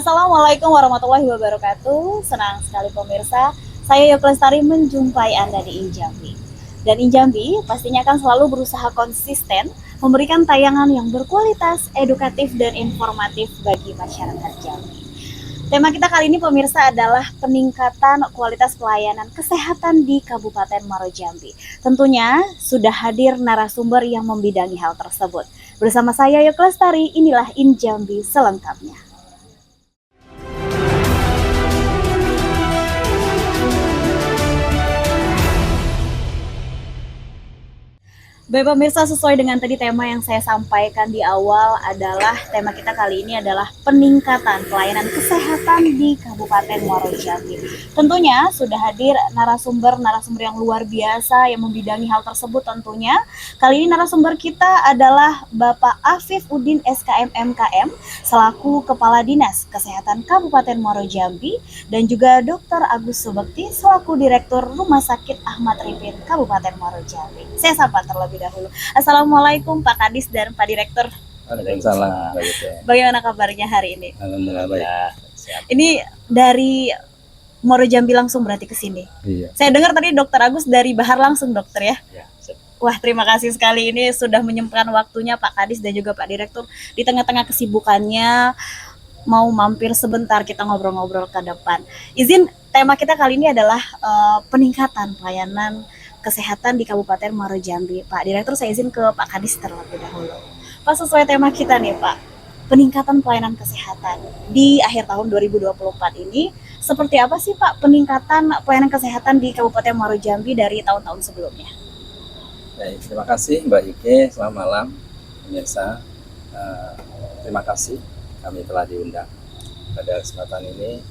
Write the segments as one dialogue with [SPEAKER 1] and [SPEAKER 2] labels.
[SPEAKER 1] Assalamualaikum warahmatullahi wabarakatuh. Senang sekali pemirsa, saya Yok Lestari menjumpai Anda di Injambi. Dan Injambi pastinya akan selalu berusaha konsisten memberikan tayangan yang berkualitas, edukatif, dan informatif bagi masyarakat Jambi. Tema kita kali ini pemirsa adalah peningkatan kualitas pelayanan kesehatan di Kabupaten Muaro Jambi. Tentunya sudah hadir narasumber yang membidangi hal tersebut. Bersama saya Yok Lestari, inilah Injambi selengkapnya. Baik pemirsa, sesuai dengan tadi tema yang saya sampaikan di awal adalah tema kita kali ini adalah peningkatan pelayanan kesehatan di Kabupaten Muaro Jambi. Tentunya sudah hadir narasumber yang luar biasa yang membidangi hal tersebut tentunya. Kali ini narasumber kita adalah Bapak Afif Udin SKM MKM selaku Kepala Dinas Kesehatan Kabupaten Muaro Jambi dan juga Dr. Agus Subekti selaku Direktur Rumah Sakit Ahmad Rifin Kabupaten Muaro Jambi. Saya sapa terlebih dahulu. Assalamualaikum Pak Kadis dan Pak Direktur.
[SPEAKER 2] Waalaikumsalam.
[SPEAKER 1] Bagaimana kabarnya hari ini?
[SPEAKER 2] Alhamdulillah baik.
[SPEAKER 1] Ini dari Muaro Jambi langsung berarti ke sini.
[SPEAKER 2] Iya.
[SPEAKER 1] Saya dengar tadi Dokter Agus dari Bahar langsung dokter ya.
[SPEAKER 2] Ya.
[SPEAKER 1] Wah, terima kasih sekali ini sudah menyempatkan waktunya Pak Kadis dan juga Pak Direktur di tengah-tengah kesibukannya mau mampir sebentar kita ngobrol-ngobrol ke depan. Izin tema kita kali ini adalah peningkatan pelayanan kesehatan di Kabupaten Muaro Jambi. Pak Direktur, saya izin ke Pak Kadis terlebih dahulu. Pak, sesuai tema kita nih Pak, peningkatan pelayanan kesehatan di akhir tahun 2024 ini, seperti apa sih Pak peningkatan pelayanan kesehatan di Kabupaten Muaro Jambi dari tahun-tahun sebelumnya?
[SPEAKER 2] Baik, terima kasih Mbak Ike. Selamat malam pemirsa. Terima kasih kami telah diundang pada kesempatan ini.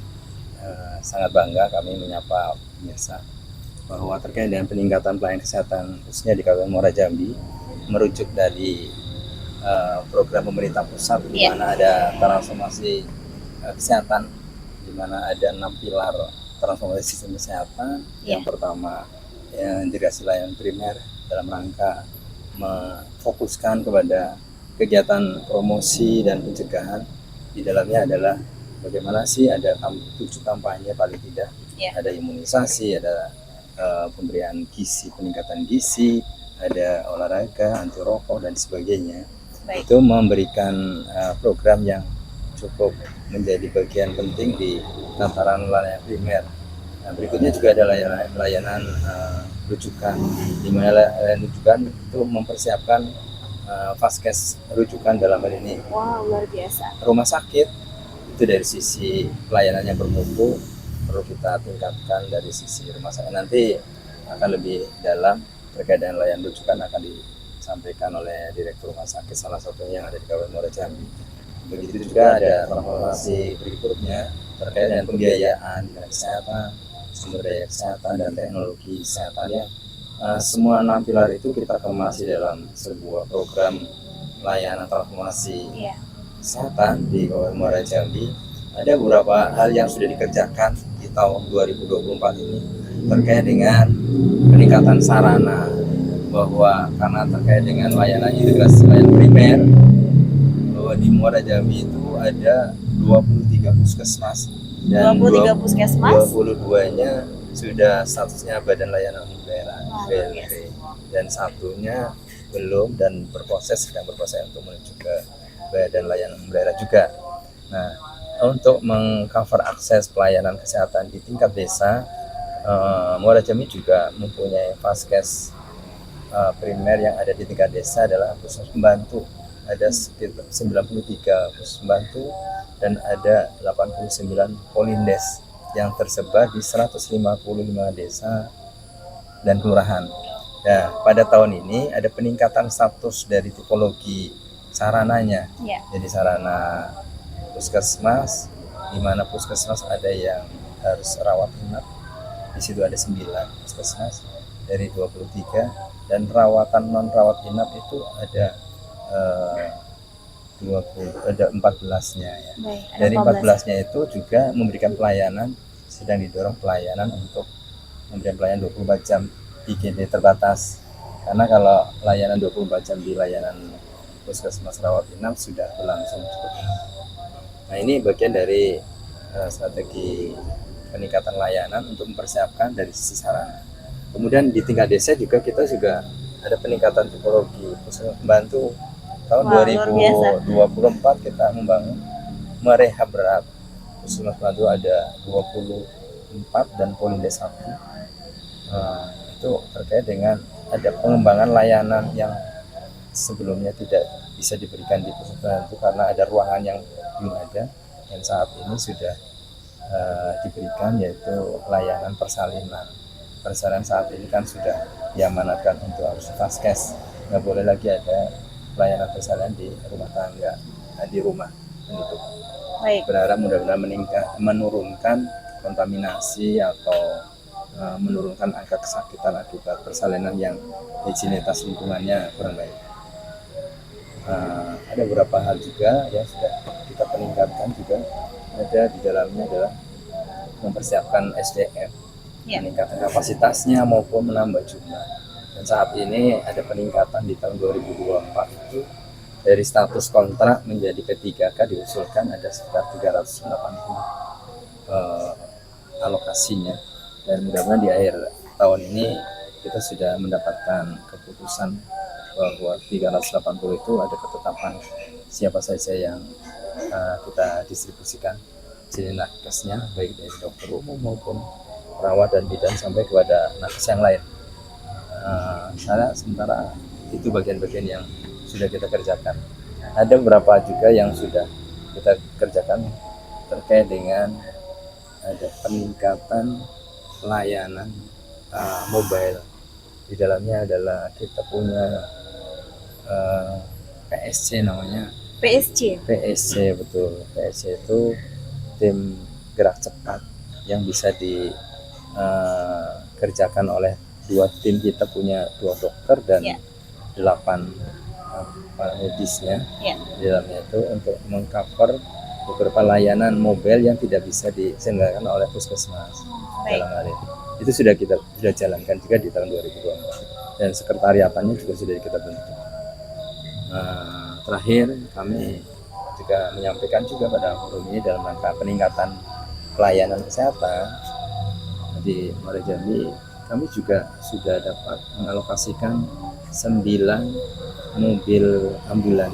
[SPEAKER 2] Sangat bangga kami menyapa pemirsa bahwa terkait dengan peningkatan pelayanan kesehatan khususnya di Kabupaten Muaro Jambi merujuk dari program pemerintah pusat di mana ada transformasi kesehatan, di mana ada 6 pilar transformasi sistem kesehatan. Yang pertama integrasi layanan primer dalam rangka memfokuskan kepada kegiatan promosi dan pencegahan. Di dalamnya adalah bagaimana sih ada 7 kampanye paling tidak, ada imunisasi, ada pemberian gizi, peningkatan gizi, ada olahraga, anti rokok dan sebagainya. Baik. Itu memberikan program yang cukup menjadi bagian penting di tataran layanan primer. Nah, berikutnya juga ada layanan rujukan, di mana layanan rujukan itu mempersiapkan vaskes rujukan dalam hal ini.
[SPEAKER 1] Wow, luar biasa.
[SPEAKER 2] Rumah sakit itu dari sisi pelayanannya bermutu perlu kita tingkatkan dari sisi rumah sakit. Nanti akan lebih dalam terkait dengan layanan rujukan akan disampaikan oleh Direktur Rumah Sakit salah satunya yang ada di Kabupaten Muaro Jambi. Begitu juga ada transformasi berikutnya terkait dengan pembiayaan di kesehatan, sumber daya kesehatan dan teknologi kesehatan yang semua 6 pilar itu kita kemas dalam sebuah program layanan transformasi kesehatan di Kabupaten Muaro Jambi. Ada beberapa hal yang sudah dikerjakan di tahun 2024 ini terkait dengan peningkatan sarana, bahwa karena terkait dengan layanan integrasi layanan primer, bahwa di Muaro Jambi itu ada 23 puskesmas dan 22-nya sudah statusnya Badan Layanan Umum Daerah BLD dan satunya belum dan sedang berproses untuk menuju ke Badan Layanan Umum Daerah juga. Nah, untuk mengcover akses pelayanan kesehatan di tingkat desa, Muaro Jambi juga mempunyai vaskes primer yang ada di tingkat desa adalah puskesmas pembantu. Ada sekitar 93 puskesmas pembantu dan ada 89 polindes yang tersebar di 155 desa dan kelurahan. Nah, pada tahun ini ada peningkatan status dari tipologi sarananya. Jadi sarana puskesmas, di mana puskesmas ada yang harus rawat inap, di situ ada 9 puskesmas dari 23, dan rawatan non rawat inap itu ada 14-nya ya. Dari 14-nya itu juga memberikan pelayanan, sedang didorong pelayanan untuk memberikan pelayanan 24 jam IGD terbatas. Karena kalau layanan 24 jam di layanan puskesmas rawat inap sudah berlangsung cukup Nah, ini bagian dari strategi peningkatan layanan untuk mempersiapkan dari sisi sarana. Kemudian di tingkat desa juga kita juga ada peningkatan tipologi puskesmas pembantu. Tahun
[SPEAKER 1] Wah, luar biasa.
[SPEAKER 2] 2024 kita membangun merehab berat. Puskesmas pembantu ada 24 dan Polindes 1. Itu terkait dengan ada pengembangan layanan yang sebelumnya tidak bisa diberikan di puskesmas itu karena ada ruangan yang belum ada, dan saat ini sudah diberikan, yaitu layanan persalinan. Persalinan saat ini kan sudah diamanatkan untuk harus vaskes, nggak boleh lagi ada pelayanan persalinan di rumah tangga, di rumah penduduk.
[SPEAKER 1] Baik.
[SPEAKER 2] Berharap mudah-mudahan menurunkan kontaminasi atau menurunkan angka kesakitan akibat persalinan yang higienitas lingkungannya kurang baik. Ada beberapa hal juga yang sudah kita peningkatkan juga, ada di dalamnya adalah mempersiapkan SDM, meningkatkan kapasitasnya maupun menambah jumlah. Dan saat ini ada peningkatan di tahun 2024 itu dari status kontrak menjadi P3K diusulkan ada sekitar 380 alokasinya, dan mudah-mudahan di akhir tahun ini kita sudah mendapatkan keputusan bahwa 380 itu ada ketetapan siapa saja yang kita distribusikan jadi nakesnya, baik dari dokter umum maupun perawat dan bidan sampai kepada nakes yang lain. Sementara itu bagian-bagian yang sudah kita kerjakan. Ada beberapa juga yang sudah kita kerjakan terkait dengan ada peningkatan layanan mobile. Di dalamnya adalah kita punya PSC namanya.
[SPEAKER 1] PSC
[SPEAKER 2] Betul. PSC itu tim gerak cepat yang bisa dikerjakan oleh 2 tim. Kita punya 2 dokter dan 8 para medisnya. Di dalamnya itu untuk mengcover beberapa layanan mobile yang tidak bisa diselenggarakan oleh puskesmas. Dalam hal ini itu sudah kita jalankan juga di tahun 2024, dan sekretariatannya juga sudah kita bentuk. Terakhir kami juga menyampaikan juga pada forum ini dalam rangka peningkatan pelayanan kesehatan di Muara Jambi, kami juga sudah dapat mengalokasikan 9 mobil ambulan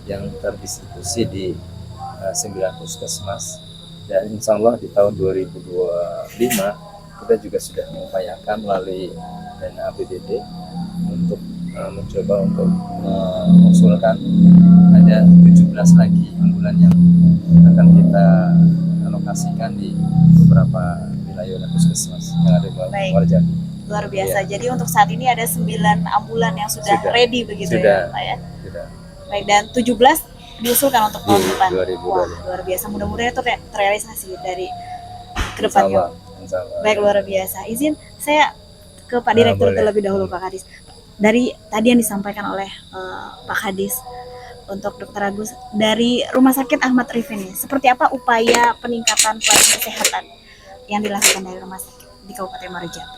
[SPEAKER 2] yang terdistribusi di 9 puskesmas, dan insya Allah di tahun 2025 kita juga sudah mengupayakan melalui dana APBD untuk mencoba untuk mengusulkan ada 17 lagi ambulan yang akan kita alokasikan di beberapa wilayah puskesmas yang ada di Muara Jambi.
[SPEAKER 1] Luar biasa. Jadi untuk saat ini ada 9 ambulan yang sudah ready begitu ya, Pak ya? Sudah. Baik, dan 17 diusulkan untuk tahun depan. Wah, luar biasa. Mudah-mudahan itu terrealisasi dari kedepannya. Baik, luar biasa. Izin saya ke Pak Direktur terlebih dahulu, Pak Kadis. Dari tadi yang disampaikan oleh Pak Kadis untuk Dr. Agus dari Rumah Sakit Ahmad Rifin, seperti apa upaya peningkatan pelayanan kesehatan yang dilakukan dari rumah sakit di Kabupaten Muara Jambi?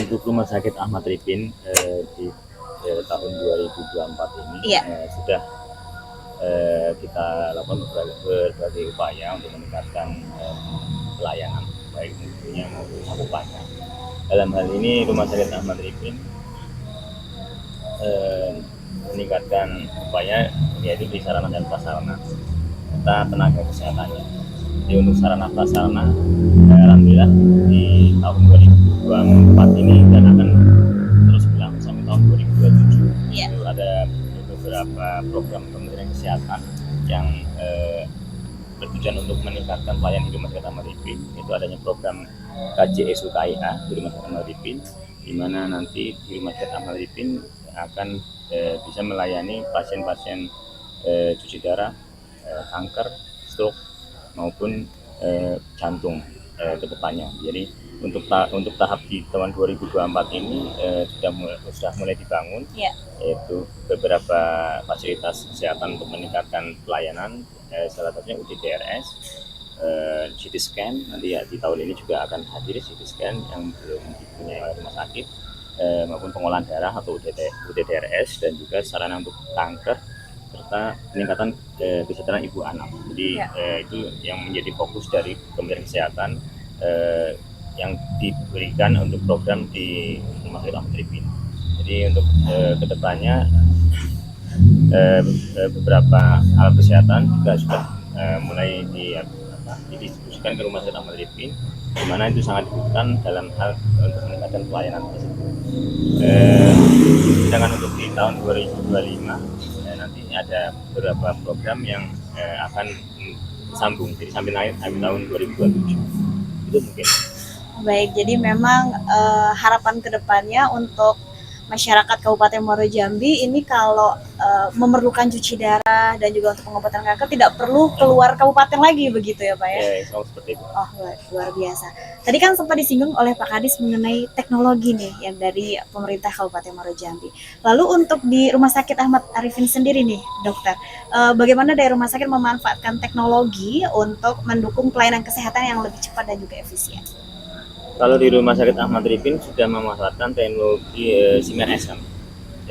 [SPEAKER 3] Untuk Rumah Sakit Ahmad Rifin di tahun 2024 ini sudah kita lakukan berbagai upaya untuk meningkatkan pelayanan baik mutunya maupun cakupannya. Dalam hal ini Rumah Sakit Ahmad Rifin meningkatkan upaya yaitu di sarana dan prasarana serta tenaga kesehatannya. Jadi untuk sarana prasarana alhamdulillah di tahun 2024 ini dan akan terus berlangsung sampai tahun 2027. Itu ada beberapa program Kementerian Kesehatan yang bertujuan untuk meningkatkan pelayanan di Rumah Sakit Ahmad Rifin. Itu adanya program KJSUKIA di Rumah Sakit Ahmad Rifin, di mana nanti di Rumah Sakit Ahmad Rifin akan bisa melayani pasien-pasien cuci darah, kanker, stroke maupun jantung ke depannya. Jadi untuk tahap di tahun 2024 ini sudah mulai dibangun, yaitu beberapa fasilitas kesehatan untuk meningkatkan pelayanan, salah satunya UDDRS, CT scan. Nanti ya di tahun ini juga akan hadir CT scan yang belum dipunyai oleh rumah sakit, maupun pengolahan darah atau UDDRS, dan juga sarana untuk kanker serta peningkatan kesejahteraan ibu anak. Jadi
[SPEAKER 1] Ya.
[SPEAKER 3] itu yang menjadi fokus dari Kementerian Kesehatan yang diberikan untuk program di Rumah Sakit Ahmad Rifin. Jadi untuk kedepannya beberapa alat kesehatan juga sudah mulai didistribusikan ke Rumah Sakit Ahmad Rifin, di mana itu sangat dibutuhkan dalam hal untuk meningkatkan pelayanan tersebut. Sedangkan untuk di tahun 2025 nanti ada beberapa program yang akan sambung, jadi sampai tahun 2027 itu mungkin.
[SPEAKER 1] Baik, jadi memang harapan kedepannya untuk masyarakat Kabupaten Muaro Jambi ini kalau memerlukan cuci darah dan juga untuk pengobatan kanker tidak perlu keluar kabupaten lagi begitu ya Pak ya?
[SPEAKER 3] Sama seperti itu.
[SPEAKER 1] Oh, luar biasa. Tadi kan sempat disinggung oleh Pak Kadis mengenai teknologi nih yang dari pemerintah Kabupaten Muaro Jambi. Lalu untuk di Rumah Sakit Ahmad Arifin sendiri nih, dokter, bagaimana dari rumah sakit memanfaatkan teknologi untuk mendukung pelayanan kesehatan yang lebih cepat dan juga efisien?
[SPEAKER 3] Kalau di Rumah Sakit Ahmad Rifin sudah memanfaatkan teknologi SIMR-S kan.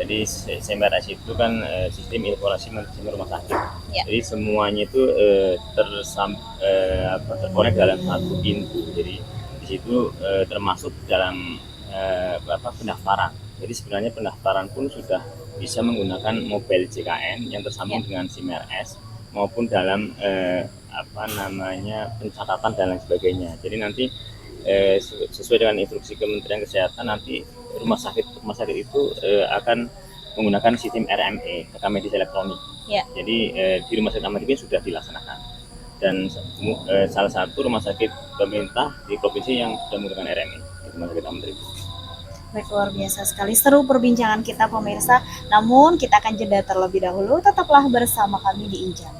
[SPEAKER 3] Jadi SIMR-S itu kan sistem informasi manajemen rumah sakit.
[SPEAKER 1] Ya.
[SPEAKER 3] Jadi semuanya itu terkonek dalam satu pintu. Jadi di situ termasuk dalam pendaftaran. Jadi sebenarnya pendaftaran pun sudah bisa menggunakan mobile JKN yang tersambung dengan SIMR-S maupun dalam pencatatan dan lain sebagainya. Jadi nanti sesuai dengan instruksi Kementerian Kesehatan nanti rumah sakit itu akan menggunakan sistem RME, rekam medis elektronik.
[SPEAKER 1] Ya.
[SPEAKER 3] Jadi di Rumah Sakit Ahmad Rifin sudah dilaksanakan dan salah satu rumah sakit pemerintah di provinsi yang sudah menggunakan RME di Rumah Sakit Ahmad Rifin.
[SPEAKER 1] Baik, luar biasa sekali seru perbincangan kita pemirsa. Namun kita akan jeda terlebih dahulu. Tetaplah bersama kami di Injam.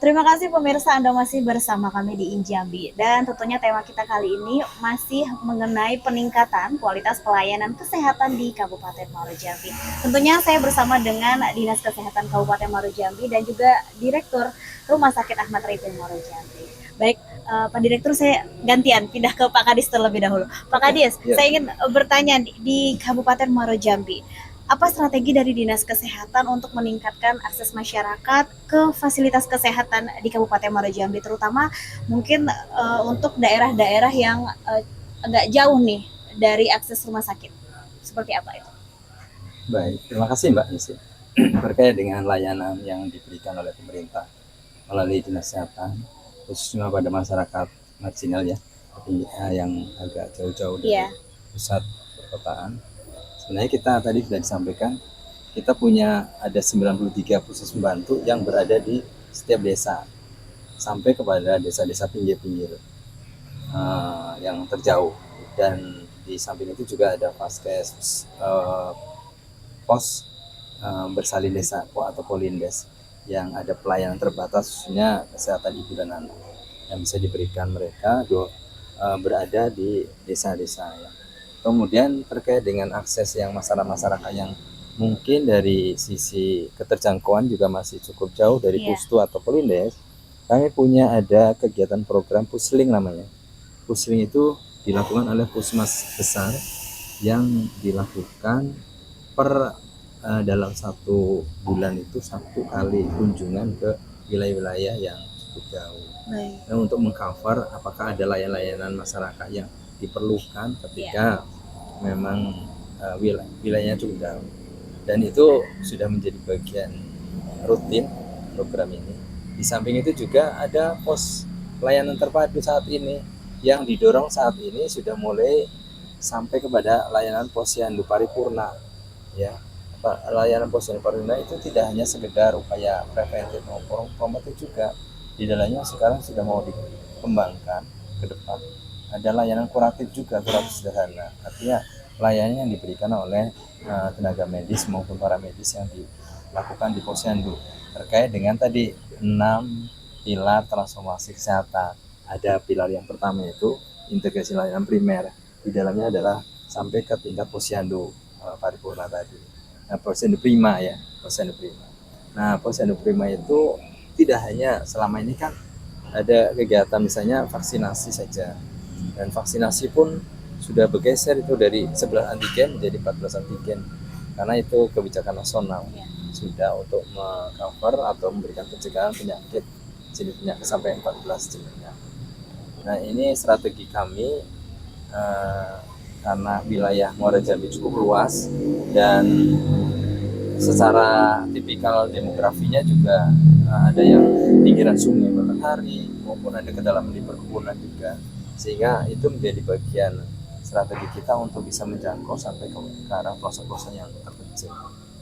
[SPEAKER 1] Terima kasih pemirsa, Anda masih bersama kami di Injambi. Dan tentunya tema kita kali ini masih mengenai peningkatan kualitas pelayanan kesehatan di Kabupaten Muaro Jambi. Tentunya saya bersama dengan Dinas Kesehatan Kabupaten Muaro Jambi dan juga Direktur Rumah Sakit Ahmad Rifin Muaro Jambi. Baik, Pak Direktur, saya gantian pindah ke Pak Kadis terlebih dahulu. Pak Kadis, saya ingin bertanya di Kabupaten Muaro Jambi, apa strategi dari Dinas Kesehatan untuk meningkatkan akses masyarakat ke fasilitas kesehatan di Kabupaten Muaro Jambi, terutama mungkin untuk daerah-daerah yang agak jauh nih dari akses rumah sakit? Seperti apa itu?
[SPEAKER 2] Baik, terima kasih Mbak Nisi. Terkait dengan layanan yang diberikan oleh pemerintah melalui Dinas Kesehatan, khususnya pada masyarakat marginal ya, yang agak jauh-jauh dari pusat perkotaan. Sebenarnya kita tadi sudah disampaikan, kita punya ada 93 puskesmas pembantu yang berada di setiap desa, sampai kepada desa-desa pinggir-pinggir yang terjauh. Dan di samping itu juga ada Vaskes, pos bersalin desa atau Polindes yang ada pelayanan terbatas khususnya kesehatan ibu dan anak yang bisa diberikan mereka berada di desa-desa ya. Kemudian terkait dengan akses yang masyarakat yang mungkin dari sisi keterjangkauan juga masih cukup jauh dari Pustu atau Polindes, kami punya ada kegiatan program Pusling namanya. Pusling itu dilakukan oleh puskesmas besar yang dilakukan dalam 1 bulan itu 1 kali kunjungan ke wilayah-wilayah yang cukup jauh. Nah, untuk mengcover apakah ada layanan masyarakat yang diperlukan ketika memang wilayahnya cukup jauh, dan itu sudah menjadi bagian rutin program ini. Di samping itu juga ada pos pelayanan terpadu saat ini yang didorong saat ini sudah mulai sampai kepada layanan posyandu paripurna ya. Layanan posyandu paripurna itu tidak hanya sekedar upaya preventif maupun promotif juga, di dalamnya sekarang sudah mau dikembangkan ke depan. Ada layanan kuratif juga, kuratif sederhana. Artinya layanan yang diberikan oleh tenaga medis maupun para medis yang dilakukan di posyandu terkait dengan tadi 6 pilar transformasi kesehatan. Ada pilar yang pertama itu integrasi layanan primer. Di dalamnya adalah sampai ke tingkat posyandu paripurna tadi. Posyandu Prima ya, Posyandu Prima. Nah, Posyandu Prima itu tidak hanya selama ini kan ada kegiatan misalnya vaksinasi saja, dan vaksinasi pun sudah bergeser itu dari 11 antigen menjadi 14 antigen, karena itu kebijakan nasional sudah untuk mengcover atau memberikan pencegahan penyakit jenis penyakit sampai 14 jenisnya. Nah, ini strategi kami karena wilayah Muara Jambi cukup luas dan secara tipikal demografinya juga ada yang pinggiran sungai matahari maupun ada kedalaman di perkebunan juga, sehingga itu menjadi bagian strategi kita untuk bisa menjangkau sampai ke arah pelosok-pelosok yang terpencil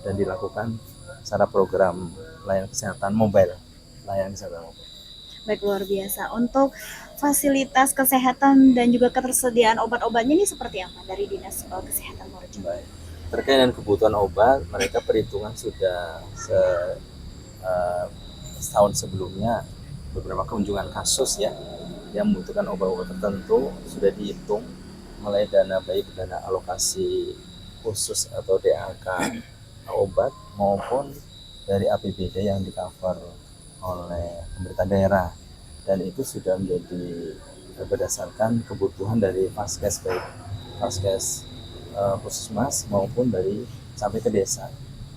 [SPEAKER 2] dan dilakukan secara program layanan kesehatan mobile, layanan kesehatan mobile.
[SPEAKER 1] Baik, luar biasa. Untuk fasilitas kesehatan dan juga ketersediaan obat-obatnya ini seperti apa dari Dinas Kesehatan Muara Jambi?
[SPEAKER 2] Baik. Terkait dengan kebutuhan obat, mereka perhitungan sudah setahun sebelumnya beberapa kunjungan kasus ya yang membutuhkan obat-obat tertentu sudah dihitung mulai dana baik dana alokasi khusus atau DAK obat maupun dari APBD yang di-cover oleh pemerintah daerah, dan itu sudah menjadi berdasarkan kebutuhan dari Vaskes, baik Vaskes Puskesmas maupun dari sampai ke desa,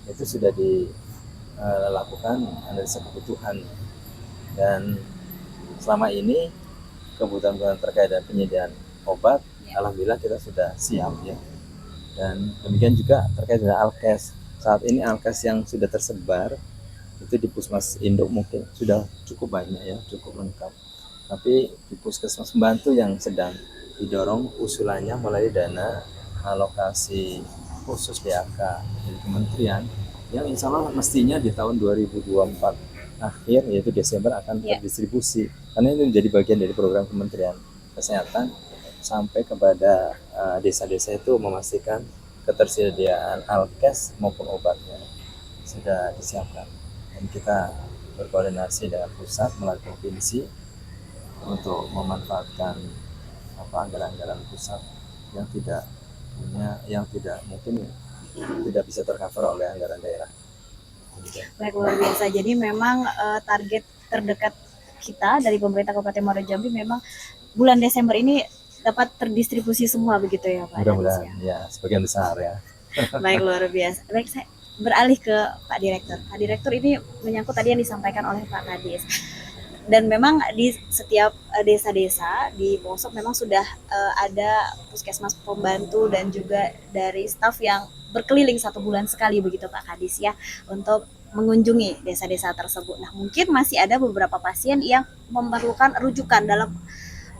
[SPEAKER 2] itu sudah dilakukan analisa kebutuhan. Dan selama ini kebutuhan terkait dengan penyediaan obat alhamdulillah kita sudah siap ya. Dan demikian juga terkait dengan Alkes, saat ini Alkes yang sudah tersebar itu di Puskesmas Induk mungkin sudah cukup banyak ya, cukup lengkap. Tapi di Puskesmas Pembantu yang sedang didorong usulannya melalui dana alokasi khusus DAK dari kementerian yang insya Allah mestinya di tahun 2024 akhir yaitu Desember akan terdistribusi, karena itu menjadi bagian dari program Kementerian Kesehatan sampai kepada desa-desa itu memastikan ketersediaan Alkes maupun obatnya sudah disiapkan. Dan kita berkoordinasi dengan pusat melalui provinsi untuk memanfaatkan anggaran-anggaran pusat yang tidak mungkin tidak bisa tercover oleh anggaran daerah.
[SPEAKER 1] Baik, luar biasa. Jadi memang target terdekat kita dari pemerintah Kabupaten Muara Jambi memang bulan Desember ini dapat terdistribusi semua begitu ya Pak?
[SPEAKER 2] Mudah-mudahan ya, sebagian besar ya.
[SPEAKER 1] Baik, luar biasa. Baik, saya beralih ke Pak Direktur. Pak Direktur, ini menyangkut tadi yang disampaikan oleh Pak Kadis. Dan memang di setiap desa-desa di pelosok memang sudah ada puskesmas pembantu dan juga dari staf yang berkeliling 1 bulan sekali begitu Pak Kadis ya, untuk mengunjungi desa-desa tersebut. Nah, mungkin masih ada beberapa pasien yang memerlukan rujukan dalam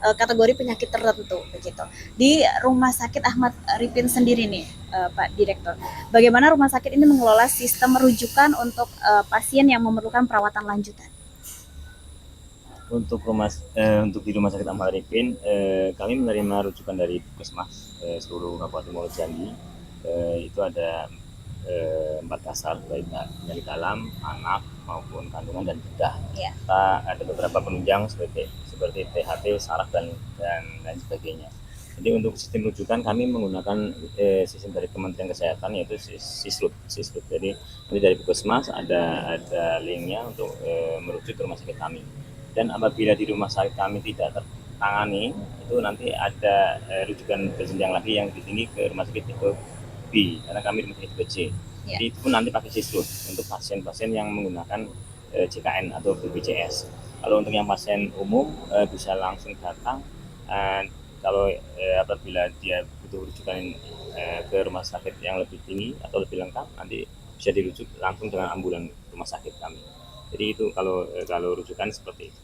[SPEAKER 1] kategori penyakit tertentu begitu. Di Rumah Sakit Ahmad Ripin sendiri nih Pak Direktur, bagaimana rumah sakit ini mengelola sistem rujukan untuk pasien yang memerlukan perawatan lanjutan?
[SPEAKER 3] Untuk di Rumah Sakit Ahmad Ripin, kami menerima rujukan dari Puskesmas seluruh Kabupaten Muara Jambi. Itu ada 4 dasar, baik penyakit dalam, anak maupun kandungan dan bedah. Kita ada beberapa penunjang seperti THT, saraf dan lain sebagainya. Jadi untuk sistem rujukan kami menggunakan sistem dari Kementerian Kesehatan yaitu Sisrut. Jadi nanti dari Puskesmas ada linknya untuk merujuk ke rumah sakit kami. Dan apabila di rumah sakit kami tidak tertangani, itu nanti ada rujukan berjenjang lagi yang tinggi ke rumah sakit tipe B, karena kami rumah sakit tipe C. Jadi itu pun nanti pakai Sisrut untuk pasien-pasien yang menggunakan JKN atau BPJS. Kalau untuk yang pasien umum bisa langsung datang. Kalau apabila dia butuh rujukan ke rumah sakit yang lebih tinggi atau lebih lengkap, nanti bisa dirujuk langsung dengan ambulan rumah sakit kami. Jadi itu kalau rujukan seperti itu.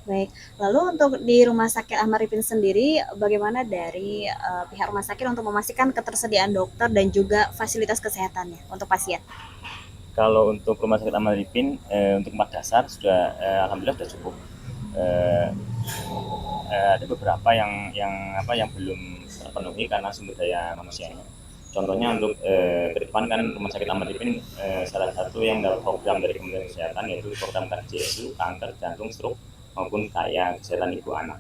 [SPEAKER 1] Baik, lalu untuk di Rumah Sakit Ahmad Ripin sendiri, bagaimana dari pihak rumah sakit untuk memastikan ketersediaan dokter dan juga fasilitas kesehatannya untuk pasien?
[SPEAKER 3] Kalau untuk Rumah Sakit Ahmad Ripin untuk 4 dasar sudah alhamdulillah sudah cukup. Ada beberapa yang belum terpenuhi karena sumber daya manusianya. Contohnya untuk ke depan kan Rumah Sakit Ahmad Ripin salah satu yang dapat program dari Kementerian Kesehatan yaitu program KJSU, kanker, jantung, stroke maupun kayak kesehatan ibu anak.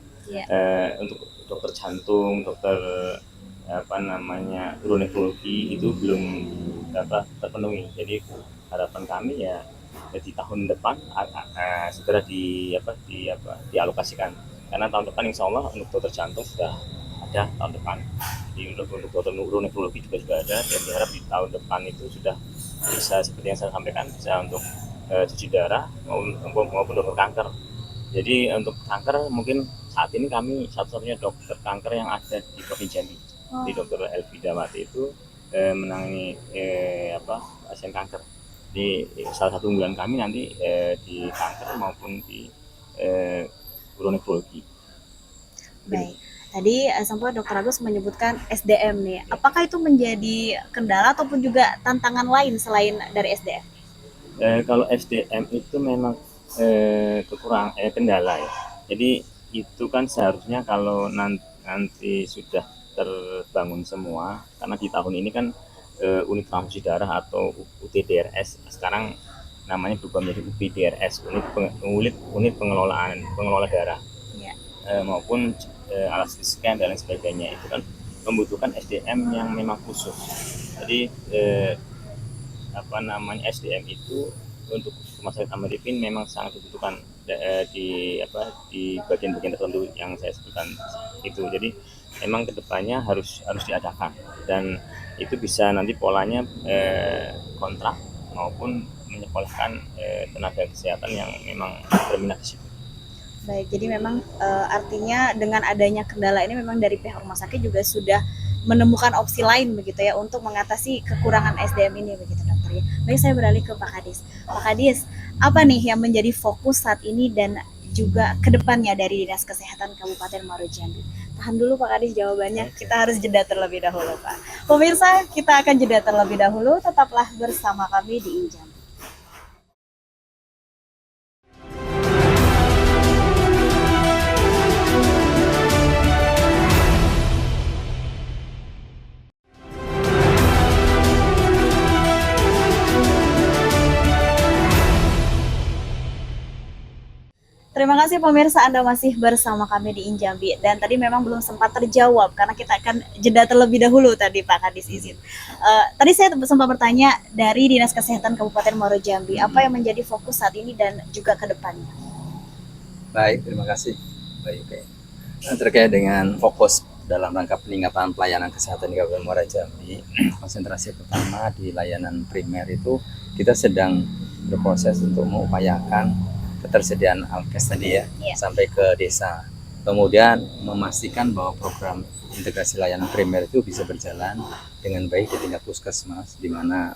[SPEAKER 3] Untuk dokter jantung, dokter uronefrologi itu belum terpenuhi. Jadi harapan kami ya di tahun depan segera dialokasikan, karena tahun depan insya Allah untuk dokter jantung sudah ada tahun depan. Jadi untuk dokter nefrologi juga sudah ada, dan diharap di tahun depan itu sudah bisa seperti yang saya sampaikan, bisa untuk cuci darah maupun dokter kanker. Jadi untuk kanker mungkin saat ini kami satu-satunya dokter kanker yang ada di Provinsi Jambi. Di Dokter Elvida Mati itu menangani pasien kanker. Di salah satu unggulan kami nanti di kanker maupun di uronefrologi.
[SPEAKER 1] Baik. Tadi sempat Dokter Agus menyebutkan SDM nih. Apakah itu menjadi kendala ataupun juga tantangan lain selain dari SDM?
[SPEAKER 3] Kalau SDM itu memang kekurangan kendala ya. Jadi itu kan seharusnya kalau nanti sudah terbangun semua, karena di tahun ini kan unit transfusi darah atau UTDRS sekarang namanya berubah menjadi UPDRS, unit pengelola darah,
[SPEAKER 1] Ya.
[SPEAKER 3] Maupun alat scan dan lain sebagainya. Itu kan membutuhkan SDM yang memang khusus. Jadi SDM itu untuk rumah sakit Ahmad Yassin memang sangat dibutuhkan di bagian-bagian tertentu yang saya sebutkan itu. Jadi memang kedepannya harus diadakan, dan itu bisa nanti polanya kontrak maupun menyekolahkan tenaga kesehatan yang memang berminat di situ.
[SPEAKER 1] Baik, jadi memang artinya dengan adanya kendala ini memang dari pihak rumah sakit juga sudah menemukan opsi lain begitu ya untuk mengatasi kekurangan SDM ini begitu dokter ya. Baik, saya beralih ke Pak Kadis. Pak Kadis, apa nih yang menjadi fokus saat ini dan juga kedepannya dari Dinas Kesehatan Kabupaten Muaro Jambi? Tahan dulu Pak Kadis jawabannya, kita harus jeda terlebih dahulu Pak. Pemirsa, kita akan jeda terlebih dahulu, tetaplah bersama kami di Injam. Terima kasih pemirsa, Anda masih bersama kami di Injambi, dan tadi memang belum sempat terjawab karena kita akan jeda terlebih dahulu tadi Pak Kadis izin. Tadi saya sempat bertanya dari Dinas Kesehatan Kabupaten Muaro Jambi, apa yang menjadi fokus saat ini dan juga ke depannya?
[SPEAKER 2] Baik, terima kasih Mbak Yuke. Terkait dengan fokus dalam rangka peningkatan pelayanan kesehatan di Kabupaten Muaro Jambi, konsentrasi pertama di layanan primer itu kita sedang berproses untuk mengupayakan ketersediaan alkes tadi ya, sampai ke desa. Kemudian memastikan bahwa program integrasi layanan primer itu bisa berjalan dengan baik di tingkat puskesmas, di mana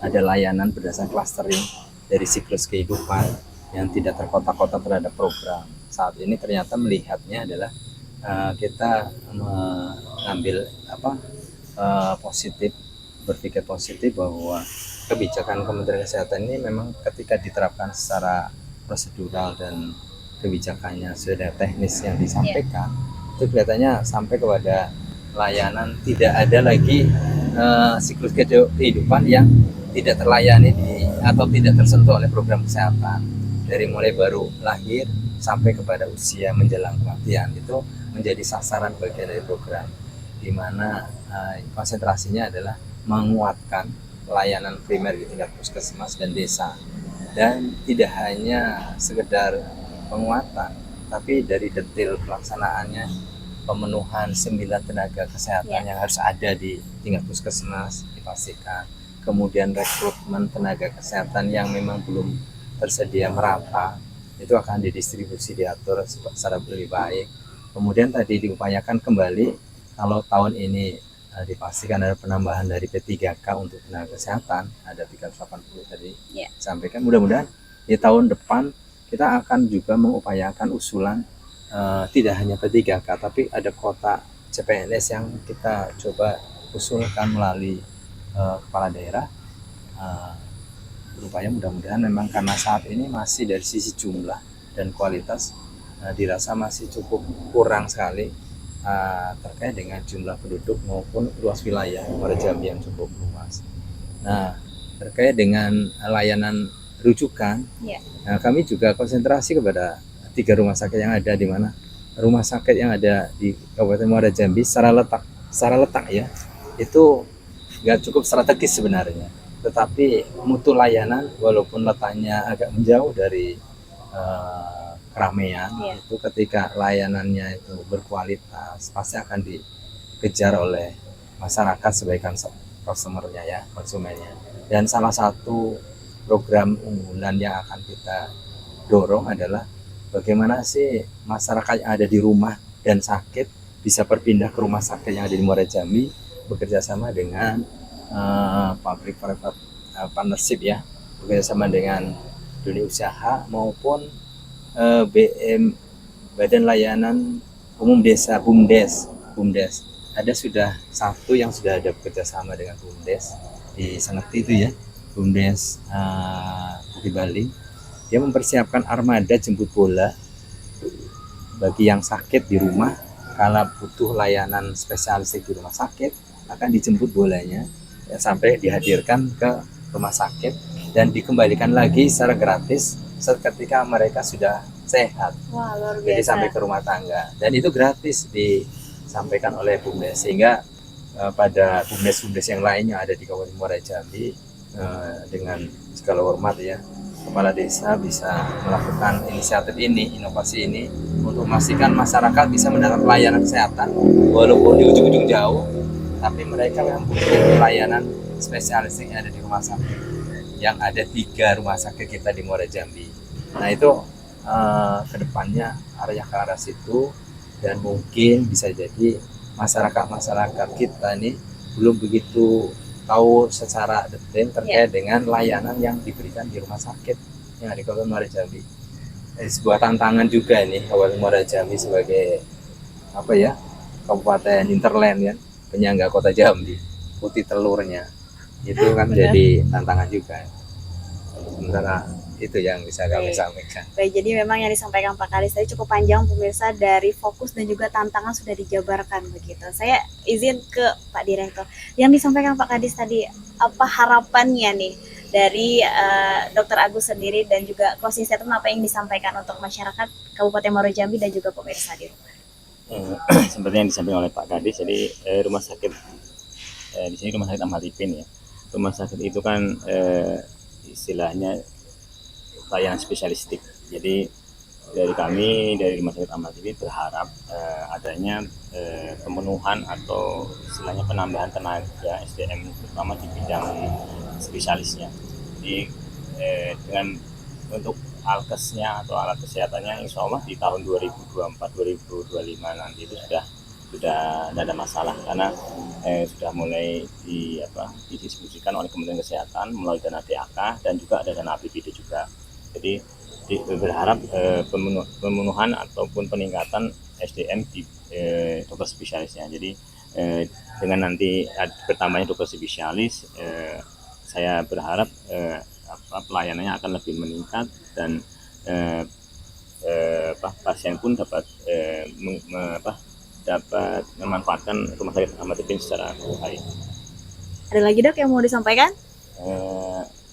[SPEAKER 2] ada layanan berdasarkan clustering dari siklus kehidupan yang tidak terkotak-kotak terhadap program. Saat ini ternyata melihatnya adalah kita mengambil positif, berpikir positif bahwa kebijakan Kementerian Kesehatan ini memang ketika diterapkan secara prosedural dan kebijakannya sesuai teknis yang disampaikan, itu kelihatannya sampai kepada layanan tidak ada lagi siklus kehidupan yang tidak terlayani atau tidak tersentuh oleh program kesehatan, dari mulai baru lahir sampai kepada usia menjelang kematian. Itu menjadi sasaran bagian dari program, di mana konsentrasinya adalah menguatkan layanan primer di tingkat puskesmas dan desa. Dan tidak hanya sekedar penguatan, tapi dari detail pelaksanaannya, pemenuhan 9 tenaga kesehatan yang harus ada di tingkat puskesmas dipastikan. Kemudian rekrutmen tenaga kesehatan yang memang belum tersedia merata, itu akan didistribusi, diatur secara lebih baik. Kemudian tadi diupayakan kembali, kalau tahun ini dipastikan ada penambahan dari P3K untuk tenaga kesehatan, ada 380 tadi sampaikan. Mudah-mudahan di tahun depan kita akan juga mengupayakan usulan tidak hanya P3K, tapi ada kota CPNS yang kita coba usulkan melalui kepala daerah. Berupaya mudah-mudahan memang karena saat ini masih dari sisi jumlah dan kualitas dirasa masih cukup kurang sekali terkait dengan jumlah penduduk maupun luas wilayah Muaro Jambi yang cukup luas. Nah, terkait dengan layanan rujukan, nah, kami juga konsentrasi kepada 3 rumah sakit yang ada, di mana rumah sakit yang ada di Kabupaten Muaro Jambi secara letak ya, itu nggak cukup strategis sebenarnya, tetapi mutu layanan walaupun letaknya agak menjauh dari keramaian,
[SPEAKER 1] Iya.
[SPEAKER 2] itu ketika layanannya itu berkualitas pasti akan dikejar oleh masyarakat sebagai customernya ya, konsumennya. Dan salah satu program unggulan yang akan kita dorong adalah bagaimana sih masyarakat yang ada di rumah dan sakit bisa berpindah ke rumah sakit yang ada di Muara Jambi, bekerja sama dengan public private partnership ya, bekerja sama dengan dunia usaha maupun Badan Layanan Umum Desa, BUMDes. Ada sudah satu yang sudah ada bekerja sama dengan BUMDes di Saneti itu ya, BUMDes di Bali. Dia mempersiapkan armada jemput bola bagi yang sakit di rumah. Kalau butuh layanan spesialis di rumah sakit, akan dijemput bolanya ya, sampai dihadirkan ke rumah sakit dan dikembalikan lagi secara gratis ketika mereka sudah sehat.
[SPEAKER 1] Wah, luar
[SPEAKER 2] Jadi
[SPEAKER 1] biasa.
[SPEAKER 2] sampai ke rumah tangga, dan itu gratis disampaikan oleh BUMDes, sehingga pada BUMDes yang lain yang ada di Kabupaten Muara Jambi, dengan segala hormat ya, kepala desa bisa melakukan inisiatif ini, inovasi ini untuk memastikan masyarakat bisa mendapat pelayanan kesehatan walaupun di ujung-ujung jauh, tapi mereka mempunyai pelayanan spesialis yang ada di rumah sakit, yang ada 3 rumah sakit kita di Muara Jambi. Nah itu kedepannya arah situ, dan mungkin bisa jadi masyarakat kita ini belum begitu tahu secara detail terkait dengan layanan yang diberikan di rumah sakit yang ada di Kabupaten Muara Jambi. Sebuah tantangan juga ini Kabupaten Muara Jambi sebagai kabupaten hinterland ya, penyangga kota Jambi, putih telurnya itu kan jadi tantangan juga. Sementara itu yang bisa kami sampaikan.
[SPEAKER 1] Baik, jadi memang yang disampaikan Pak Kadis tadi cukup panjang pemirsa, dari fokus dan juga tantangan sudah dijabarkan begitu. Saya izin ke Pak Direktur. Yang disampaikan Pak Kadis tadi, apa harapannya nih dari Dr. Agus sendiri, dan juga closing statement apa yang disampaikan untuk masyarakat Kabupaten Muara Jambi dan juga pemirsa di rumah?
[SPEAKER 3] Seperti yang disampaikan oleh Pak Kadis, jadi rumah sakit di sini rumah sakit Ahmad Tipin ya. Rumah sakit itu kan istilahnya layanan spesialistik. Jadi dari kami dari Rumah Sakit Ahmad Tipin berharap adanya pemenuhan atau istilahnya penambahan tenaga SDM terutama di bidang spesialisnya. Jadi dengan untuk alkesnya atau alat kesehatannya insya Allah di tahun 2024-2025 nanti itu sudah tidak ada masalah, karena sudah mulai didistribusikan oleh Kementerian Kesehatan melalui dana DAK dan juga ada dana APBD juga. Jadi berharap pemenuhan ataupun peningkatan SDM di dokter spesialisnya. Jadi dengan nanti bertambahnya dokter spesialis, saya berharap pelayanannya akan lebih meningkat, dan pasien pun dapat memanfaatkan Rumah Sakit Ahmad Tipin secara baik.
[SPEAKER 1] Ada lagi Dok yang mau disampaikan?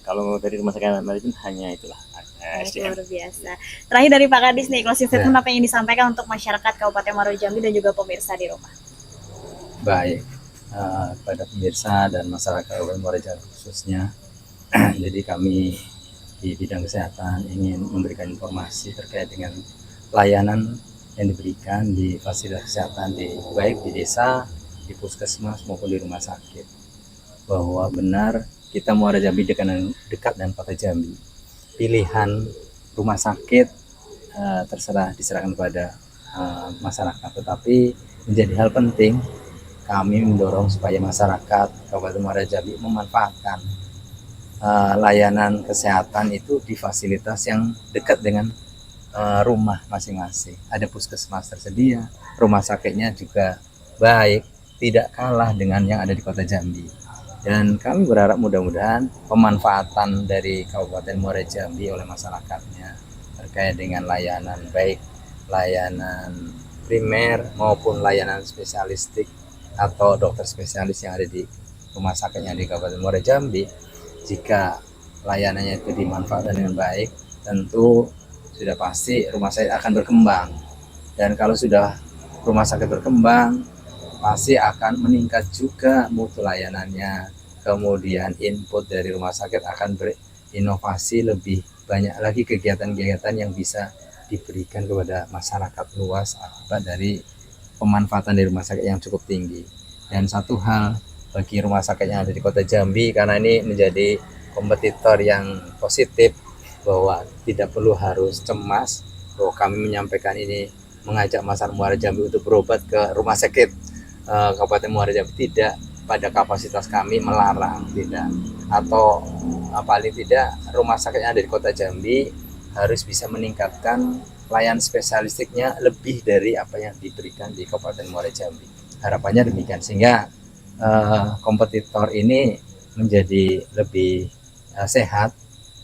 [SPEAKER 3] Kalau dari Rumah Sakit Ahmad Tipin hanya itulah SDM.
[SPEAKER 1] Luar biasa. Terakhir dari Pak Kadis nih, closing statement apa yang disampaikan untuk masyarakat Kabupaten Muara Jambi dan juga pemirsa di rumah?
[SPEAKER 2] Baik, pada pemirsa dan masyarakat Kabupaten Muara Jambi khususnya, jadi kami di bidang kesehatan ingin memberikan informasi terkait dengan layanan yang diberikan di fasilitas kesehatan baik di desa, di puskesmas maupun di rumah sakit, bahwa benar kita Muara Jambi dekat dengan kota Jambi. Pilihan rumah sakit diserahkan kepada masyarakat, tetapi menjadi hal penting kami mendorong supaya masyarakat Kabupaten Muara Jambi memanfaatkan layanan kesehatan itu di fasilitas yang dekat dengan rumah masing-masing. Ada puskesmas tersedia, rumah sakitnya juga baik, tidak kalah dengan yang ada di kota Jambi. Dan kami berharap mudah-mudahan pemanfaatan dari Kabupaten Muara Jambi oleh masyarakatnya terkait dengan layanan, baik layanan primer maupun layanan spesialistik atau dokter spesialis yang ada di rumah sakitnya di Kabupaten Muara Jambi, jika layanannya itu dimanfaatkan dengan baik, tentu sudah pasti rumah sakit akan berkembang. Dan kalau sudah rumah sakit berkembang, pasti akan meningkat juga mutu layanannya, kemudian input dari rumah sakit akan berinovasi lebih banyak lagi kegiatan-kegiatan yang bisa diberikan kepada masyarakat luas akibat dari pemanfaatan di rumah sakit yang cukup tinggi. Dan satu hal bagi rumah sakit yang ada di Kota Jambi, karena ini menjadi kompetitor yang positif, bahwa tidak perlu harus cemas bahwa kami menyampaikan ini mengajak masyarakat Muara Jambi untuk berobat ke rumah sakit Kabupaten Muara Jambi. Tidak, pada kapasitas kami melarang, tidak, atau paling tidak rumah sakit yang ada di Kota Jambi harus bisa meningkatkan pelayanan spesialistiknya lebih dari apa yang diberikan di Kabupaten Muara Jambi. Harapannya demikian, sehingga kompetitor ini menjadi lebih sehat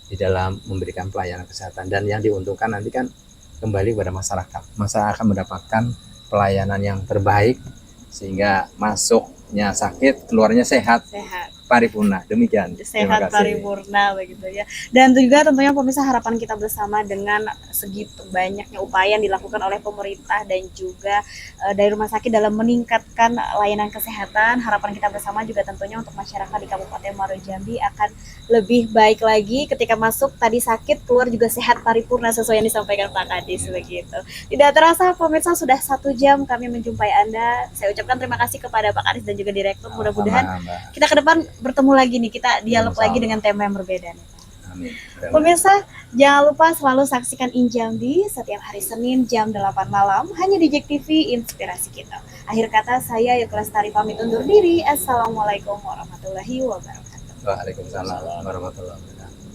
[SPEAKER 2] di dalam memberikan pelayanan kesehatan, dan yang diuntungkan nanti kan kembali kepada masyarakat. Masyarakat akan mendapatkan pelayanan yang terbaik sehingga masuknya sakit, keluarnya sehat, paripurna. Demikian.
[SPEAKER 1] Sehat paripurna begitu ya. Dan juga tentunya pemirsa, harapan kita bersama dengan segitu banyaknya upaya yang dilakukan oleh pemerintah dan juga dari rumah sakit dalam meningkatkan layanan kesehatan, harapan kita bersama juga tentunya untuk masyarakat di Kabupaten Muara Jambi akan lebih baik lagi ketika masuk tadi sakit, keluar juga sehat paripurna sesuai yang disampaikan Pak Kadis begitu. Tidak terasa pemirsa sudah 1 jam kami menjumpai Anda. Saya ucapkan terima kasih kepada Pak Kadis dan juga Direktur. Mudah-mudahan kita ke depan bertemu lagi nih, kita dialog lagi dengan tema yang berbeda nih.
[SPEAKER 2] Amin.
[SPEAKER 1] Pemirsa, jangan lupa selalu saksikan Injambi setiap hari Senin jam 8 malam hanya di JEK TV, inspirasi kita. Akhir kata, saya Yuk Lestari pamit undur diri. Assalamualaikum warahmatullahi wabarakatuh.
[SPEAKER 2] Waalaikumsalam warahmatullahi wabarakatuh.